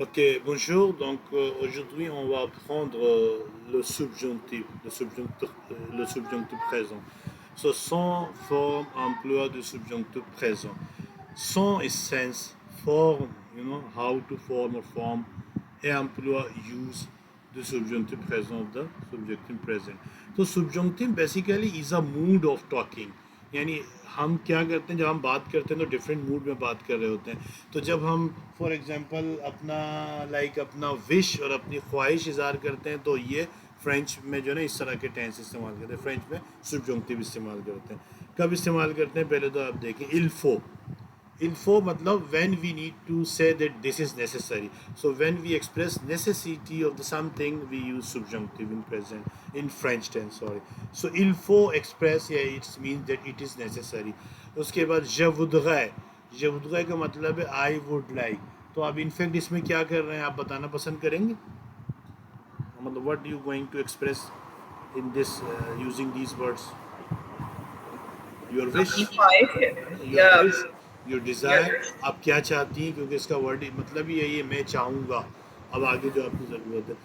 Ok, bonjour. Donc aujourd'hui, on va apprendre le subjonctif présent. Ce sont forme, emploi de subjonctif présent. Son essence, form, how to form or form, et emploi, use the subjunctive present of the subjunctive present. तो subjunctive basically is a mood of talking. यानी हम क्या करते हैं जब हम बात करते हैं तो डिफरेंट मूड में बात कर रहे होते हैं. तो जब हम फॉर एग्जांपल अपना विश और अपनी ख्वाहिश इज़हार करते हैं तो ये फ्रेंच में जो है ना इस तरह के टेंस इस्तेमाल करते हैं. फ्रेंच में subjunctive इस्तेमाल करते हैं. कब इस्तेमाल करते हैं पहले तो आप देखें. इल्फो मतलब when we need to say that this is necessary. So when we express necessity of the something we use subjunctive in present in French tense. Sorry. So il express, yeah, it means that it is necessary. उसके बाद je voudrais का मतलब है I would like. तो आप in fact इसमें क्या कर रहे हैं आप बताना पसंद करेंगे. मतलब what you going to express in this using these words. Your wish, If I, your yeah, wish, your yeah, desire. आप क्या चाहती हैं क्योंकि इसका वर्ड मतलब ही यही है मैं चाहूँगा. अब आगे जो आपकी ज़रूरत है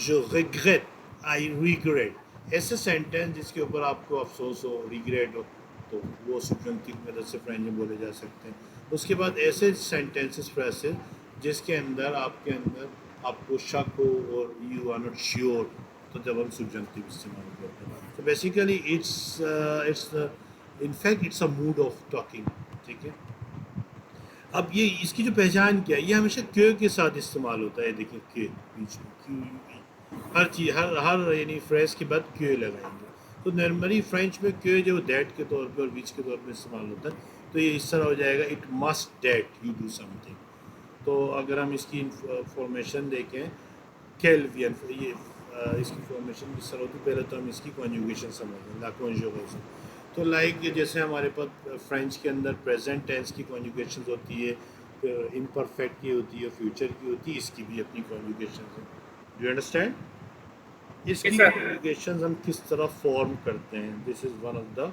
जो रिग्रेट, आई रिग्रेट, ऐसे सेंटेंस जिसके ऊपर आपको अफसोस हो, रिग्रेट हो, तो वो subjunctive की मदद से फ्रेंच में बोले जा सकते हैं. उसके बाद ऐसे सेंटेंसेस फ्रेसेस जिसके अंदर आपको शक हो और यू आर नॉट श्योर, तो जब हम subjunctive इस्तेमाल करते हैं. तो basically it's in fact it's a mood off talking. ठीक है. अब ये इसकी जो पहचान क्या है, ये हमेशा क्यों के साथ इस्तेमाल होता है. देखिए क्यों बीच में क्यों, हर चीज़ हर हर यानी फ्रेज के बाद क्यों लगाएंगे. तो नॉर्मली फ्रेंच में क्यों जो दैट के तौर पे और बीच के तौर पे इस्तेमाल होता है. तो ये इस तरह हो जाएगा it must that you do something. तो अगर हम इसकी फॉर्मेशन देखें केल्वियन, ये इसकी फॉर्मेशन किस तरह होती है. पहले तो हम इसकी कॉन्जुगेशन समझें. ला कॉन्जुगेशन तो लाइक जैसे हमारे पास फ्रेंच के अंदर प्रेजेंट टेंस की कॉन्जुगेशन होती है, इम्परफेक्ट की होती है, फ्यूचर की होती है. इसकी भी अपनी कॉन्जुगेशन है. Do you understand. yes, इसकी sir. कॉन्जुगेशन हम किस तरह फॉर्म करते हैं. This is one of the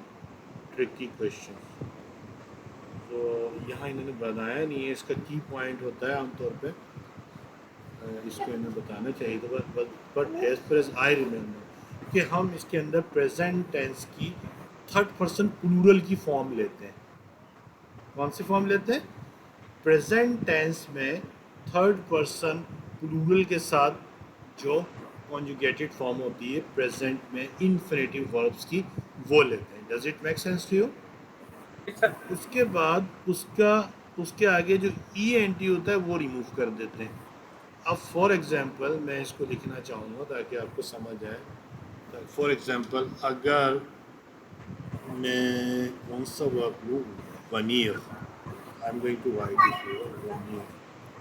tricky question. तो यहाँ इन्होंने बताया नहीं है. इसका की पॉइंट होता है आमतौर पे इसको इन्हें बताना चाहिए. तो but as per as I remember कि हम इसके अंदर प्रेजेंट टेंस की थर्ड पर्सन प्लूरल की फॉर्म लेते हैं. कौन सी फॉर्म लेते हैं. प्रेजेंट टेंस में थर्ड पर्सन प्लूरल के साथ जो कॉन्जुगेटेड फॉर्म होती है प्रेजेंट में इन्फिनेटिव वर्ब्स की, वो लेते हैं. Does it make sense to you. Yes, sir. उसके बाद उसके आगे जो ई एन टी होता है वो रिमूव कर देते हैं. अब फॉर एग्जांपल मैं इसको लिखना चाहूँगा ताकि आपको समझ आए. फॉर एग्जांपल अगर मैं कौन सा वर्ब लूँ. वनीर. I am going to write it वनीर.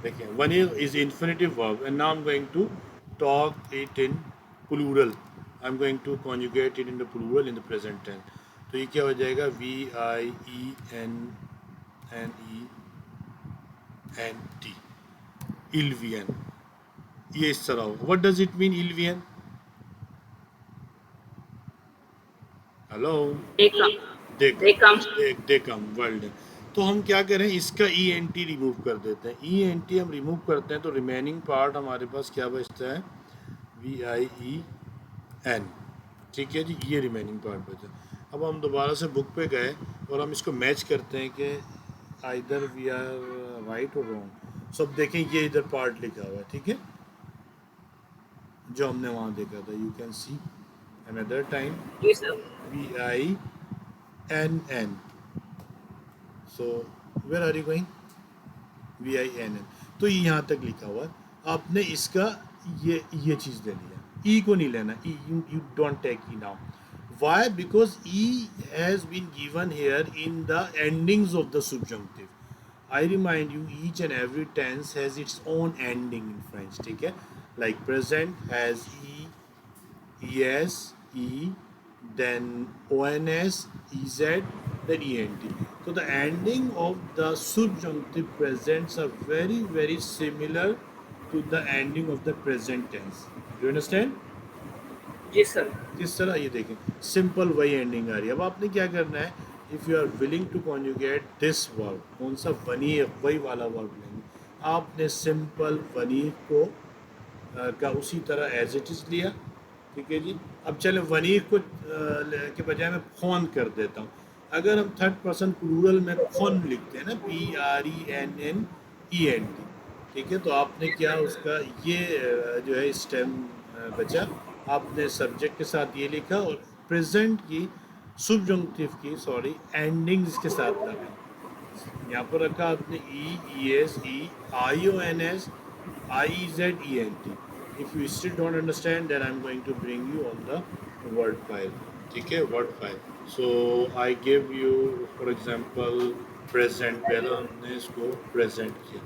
देखिए वनीर is infinitive verb and now I am going to talk it in plural. I am going to conjugate it in the plural in the present tense. तो ये क्या हो जाएगा. V I E N T. इल्वियन. ये इस तरह होगा. व्हाट डज इट मीन इल्वियन. हेलो. They come. देखम. They come. देखम वर्ल्ड. तो हम क्या करें इसका ई एन टी रिमूव कर देते हैं. ई एन टी हम रिमूव करते हैं तो रिमेनिंग पार्ट हमारे पास क्या बचता है. V I E N. ठीक है जी. ये रिमेनिंग पार्ट बचा. अब हम दोबारा से बुक पे गए और हम इसको मैच करते हैं कि आइदर वी आर राइट और रॉन्ग. सब देखें ये इधर पार्ट लिखा हुआ है. ठीक है जो हमने वहाँ देखा था. You can see another time Yes, sir. V I N N. So where are you going. V I N N. तो ये यहाँ तक लिखा हुआ है. आपने इसका ये चीज़ ले लिया. ई को नहीं लेना. E you don't take E now. Why. Because E has been given here in the endings of the subjunctive. I remind you each and every tense has its own ending in French. ठीक है. Like present has e, es, e, then ons, ez, then ent. So the ending of the subjunctive presents are very very similar to the ending of the present tense. Do you understand. Yes, sir. किस तरह. ये देखें simple वही ending आ रही है. अब आपने क्या करना है. If you are willing to conjugate this verb, कौन सा. वही वाला वर्ब लेंगे. आपने सिंपल वनीर को का उसी तरह एज इट इज़ लिया, ठीक है जी। अब चले वनीर को के बजाय मैं फ़ोन कर देता हूँ। अगर हम थर्ड पर्सन प्लूरल में फ़ोन लिखते हैं ना, PRENNENT, ठीक है, तो आपने क्या उसका ये जो है स्टेम बचा। आपने सब्जेक्ट के साथ ये लिखा और प्रेजेंट की subjunctive की सॉरी एंडिंग इसके साथ लगाई। यहाँ पर रखा आपने EESE IONS IEZENT। If you still don't understand, then I'm going to bring you on the word file, ठीक है, word file। So I give you for example present, पहले हमने इसको present किया।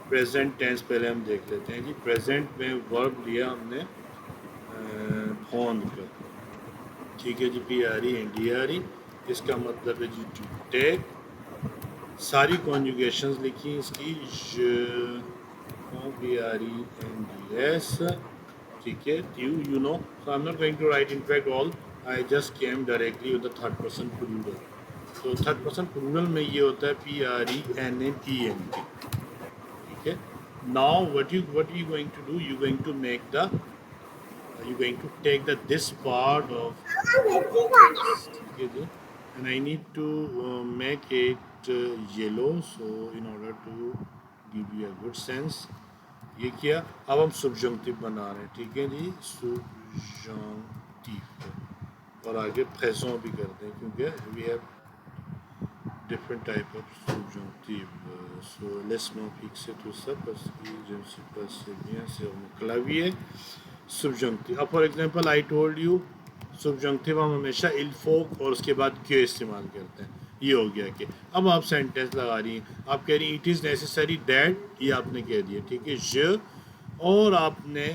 प्रेजेंट टेंस पहले हम देख लेते हैं जी। प्रेजेंट में वर्ब लिया हमने फोन का, ठीक है जी, PRENDRE। इसका मतलब है जी टू टेक। सारी कॉन्जुगेशंस लिखी इसकी, PRENDS, ठीक है, you know, so I'm not going to write in fact all, I just came directly with the third person plural। तो थर्ड पर्सन प्लूरल में ये होता है PRENNENT, ठीक है। Now what you going to do, you going to make the you going to take the this part of this, ठीक है जी। And I need to make it yellow, so in order to give you a good sense, ये किया। अब हम subjunctive बना रहे हैं, ठीक है जी, subjunctive। और आगे présent भी करते हैं क्योंकि we have different type of subjunctive। So laisse-moi fixer tout ça parce que je ne suis pas assez bien sur mon clavier। subjunctive, अब for example I told you subjunctive हम हमेशा il faut और उसके बाद क्यों इस्तेमाल करते हैं। ये हो गया कि अब आप सेंटेंस लगा रही हैं, आप कह रही हैं इट इज़ नेसेसरी दैट, ये आपने कह दिया, ठीक है, ज, और आपने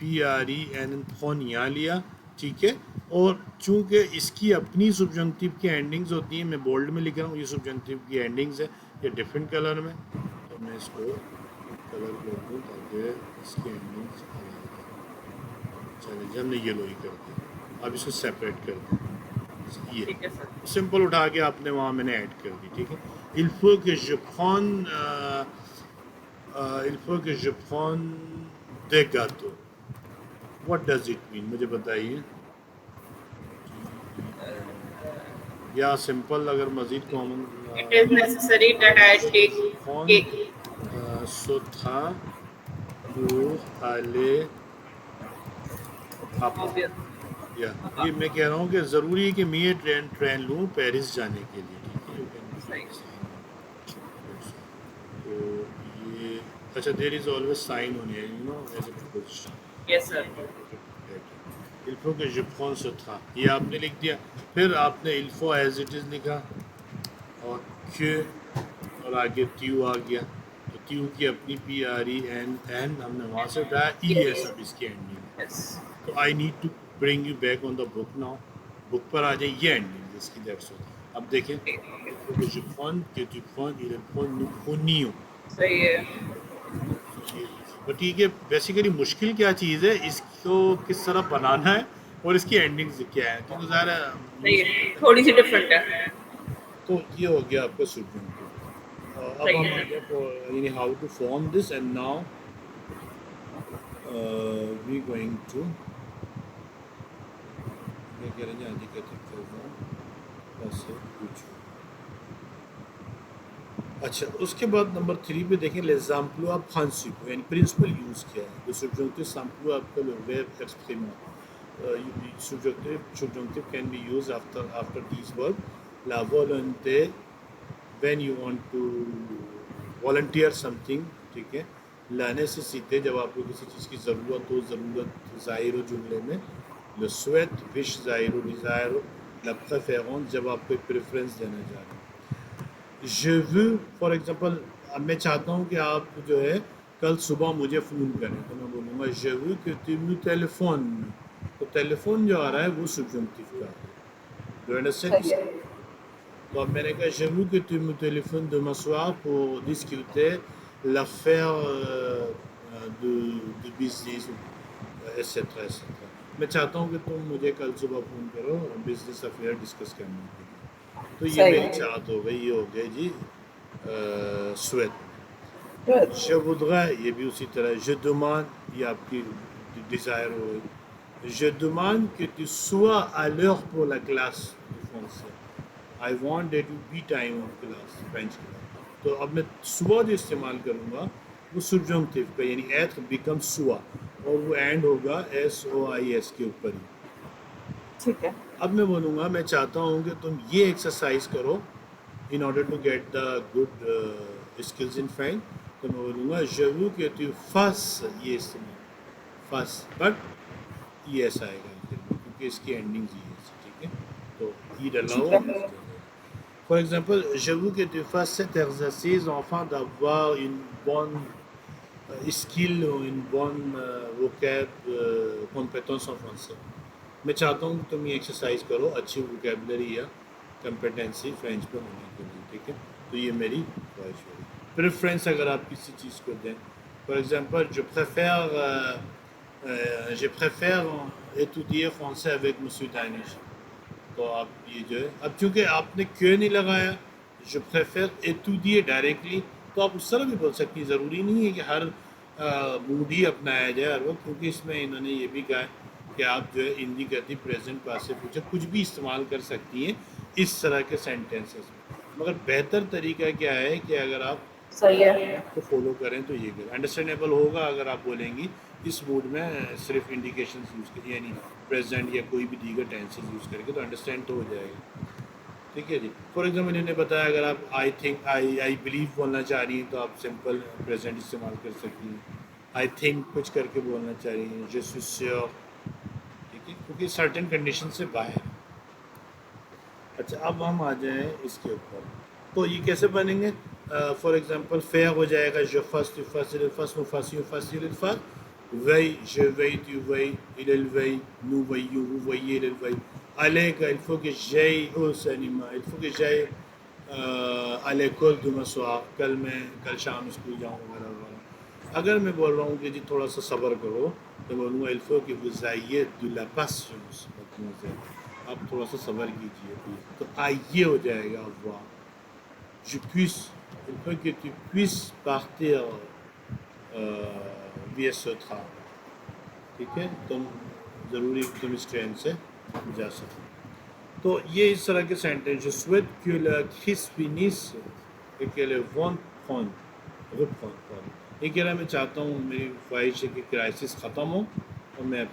PREN फोन यहाँ लिया, ठीक है। और चूंकि इसकी अपनी subjunctive की एंडिंग्स होती हैं, मैं बोल्ड में लिख रहा हूँ, ये subjunctive की एंडिंग्स है, ये डिफरेंट कलर में, तो मैं इसको कलर कर दूँ ताकि इसकी एंडिंग्स चले। हमने येलो ही कर दिया। अब इसको सेपरेट कर दें, ये ठीक है सर। सिंपल उठा के आपने वहाँ मैंने ऐड कर दी, ठीक है। il faut que je prenne il faut que je prenne des gâteaux, what does it mean, मुझे बताइए। या सिंपल अगर मज़ीद common It is necessary that I take phone cake। था pour aller आप, Obvious। या ये मैं कह रहा हूँ कि ज़रूरी है कि मैं ये ट्रेन लूँ पेरिस जाने के लिए, ठीक है। You can सही। तो ये अच्छा, देयर इज़ ऑलवेज साइन होनी है, you know, as a preposition. Yes sir। il faut que je prenne ce train, ये आपने लिख दिया। फिर आपने il faut as it is लिखा और que, और आगे ट्यू आ गया, तो ट्यू की अपनी PREN हमने वहाँ से उठाया, ई है सब इसकी एंडिंग। Yes। तो I need to bring you back on the book now, book पर आ जाए, ये एंडिंग इसकी, दैट्स ऑल। अब देखें, que je prenne, que tu prennes, il prend, nous prenions। सही है। तो ठीक है, बेसिकली मुश्किल क्या चीज़ है, इसको किस तरह बनाना है और इसकी एंडिंग्स क्या है, क्योंकि ज़ाहिर सही है है, थोड़ी सी डिफरेंट है। तो ये हो गया आपका subjunctive। अब सही हम है। यानी how to form this, and now we going to, क्या कह रहे हैं, आगे कहते हैं। अच्छा, उसके बाद नंबर 3 पे देखें, l'exemple आप खांसी को यानी प्रिंसिपल यूज़ किया है। जो subjunctive sample आपका verb exprimer, subjunctive can be used after these verb, la volonté when you want to volunteer something, ठीक है। la nécessité जब आपको किसी चीज़ की ज़रूरत हो, ज़रूरत ज़ाहिर हो जुमले में। le souhait wish ज़ाहिर हो, desire हो। la préférence जब आप कोई प्रेफरेंस देना चाह रहे हैं। je veux फॉर एग्जांपल, अब मैं चाहता हूँ कि आप जो है कल सुबह मुझे फ़ोन करें, तो मैं बोलूँगा je veux que tu me téléphones। तो टेलीफोन जो आ रहा है वो subjunctive का है, do you understand? तो अब मैंने कहा je veux que tu me téléphones demain soir pour discuter l'affaire de business, etc etc। मैं चाहता हूँ कि तुम मुझे कल सुबह फ़ोन करो बिजनेस अफेयर डिस्कस करने के लिए। तो ये सही मेरी है। चाहत हो गई, ये हो गई जी स्वेट। Good. Je voudrais, ये भी उसी तरह, je demande, ये आपकी डिज़ायर हो गई. Je demande que tu sois à l'heure pour la classe de français. I want that you be time of class, French class. तो अब मैं सुबह जो इस्तेमाल करूँगा वो subjunctive का, यानी être become सुबह, और वो एंड होगा SOIS के ऊपर ही. ठीक है. अब मैं बोलूँगा मैं चाहता हूँ कि तुम ये एक्सरसाइज करो in order to get the good skills in French. तो मैं बोलूँगा je veux que tu fasses ये इस्तेमाल, fasses, but ES आएगा आखिर में क्योंकि इसकी एंडिंग ES, ठीक है. तो ई डला ठीक हुआ. है. For example, je veux que tu fasses cet exercice afin d'avoir une bonne skill ou une bonne vocab compétence en français. मैं चाहता हूँ कि तुम ये एक्सरसाइज करो अच्छी वोकेबलरी या कंपेटेंसी फ्रेंच पे होने के लिए, ठीक है. तो ये मेरी ख्वाहिश होगी. प्रेफरेंस अगर आप किसी चीज़ को दें, for example je préfère étudier français avec monsieur Danish. तो आप ये जो है, अब चूँकि आपने क्यों नहीं लगाया, जो प्रेफर एतुदिए डायरेक्टली, तो आप उस तरह भी बोल सकती हैं. ज़रूरी नहीं है कि हर मूड ही अपनाया जाए हर वक्त, क्योंकि इसमें इन्होंने ये भी कहा है कि आप जो है हिंदी गति प्रेजेंट पासिव फ्यूचर कुछ भी इस्तेमाल कर सकती हैं इस तरह के सेंटेंसेस में. मगर बेहतर तरीका क्या है कि अगर आप सही है. को फॉलो करें तो ये करें. अंडरस्टैंडेबल होगा अगर आप बोलेंगी इस मूड में सिर्फ इंडिकेशंस यूज़ करिए, यानी प्रेजेंट या कोई भी दीगर टेंसेस यूज़ करके, तो अंडरस्टैंड तो हो जाएगा, ठीक है जी. फॉर एग्जाम्पल इन्होंने बताया अगर आप आई थिंक आई बिलीव बोलना चाह रही हैं तो आप सिंपल प्रेजेंट इस्तेमाल कर सकती हैं. आई थिंक कुछ करके बोलना चाह रही हैं je suis sûr, ठीक है, क्योंकि सर्टेन कंडीशन से बाहर. अच्छा, अब हम आ जाएं इसके ऊपर. तो ये कैसे बनेंगे? फॉर एग्जांपल फेयर हो जाएगा je fasse, tu fasses, il fasse, nous fassions, facile, il fasse. Veille, je veille, tu veilles, il veille, nous veillons, vous voyez, il veille. Aller, il faut que j'aille au cinéma, il faut que j'aille à l'école demain soir, कल शाम school जाऊँ वगैरह वगैरह. अगर मैं बोल रहा हूँ कि जी थोड़ा सा सब्र करो, तो बोलूँगा il faut que vous ayez de la patience, आप थोड़ा सा सब्र कीजिए प्लीज. तो आइए हो जाएगा avoir. Je puisse, il faut que tu puisses partir via ce train, ठीक है, तुम ज़रूरी तुम इस ट्रेन से जा सको. तो ये इस तरह के sentence, je souhaite que la crise finisse et que le vent reprenne. ये कह रहा है मैं चाहता हूँ, मेरी ख्वाहिश है कि क्राइसिस ख़त्म हो और मैं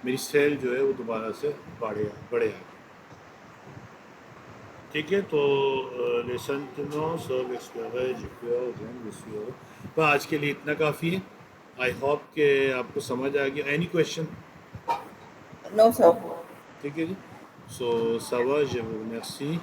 मेरी सेल जो है वो दोबारा से बढ़े आगे, ठीक है. तो लेसन सब एक्सप्लोर जो तो आज के लिए इतना काफ़ी है. आई होप कि आपको समझ आ गया. Any question? No sir. ठीक है जी. सो ça va, je vous remercie.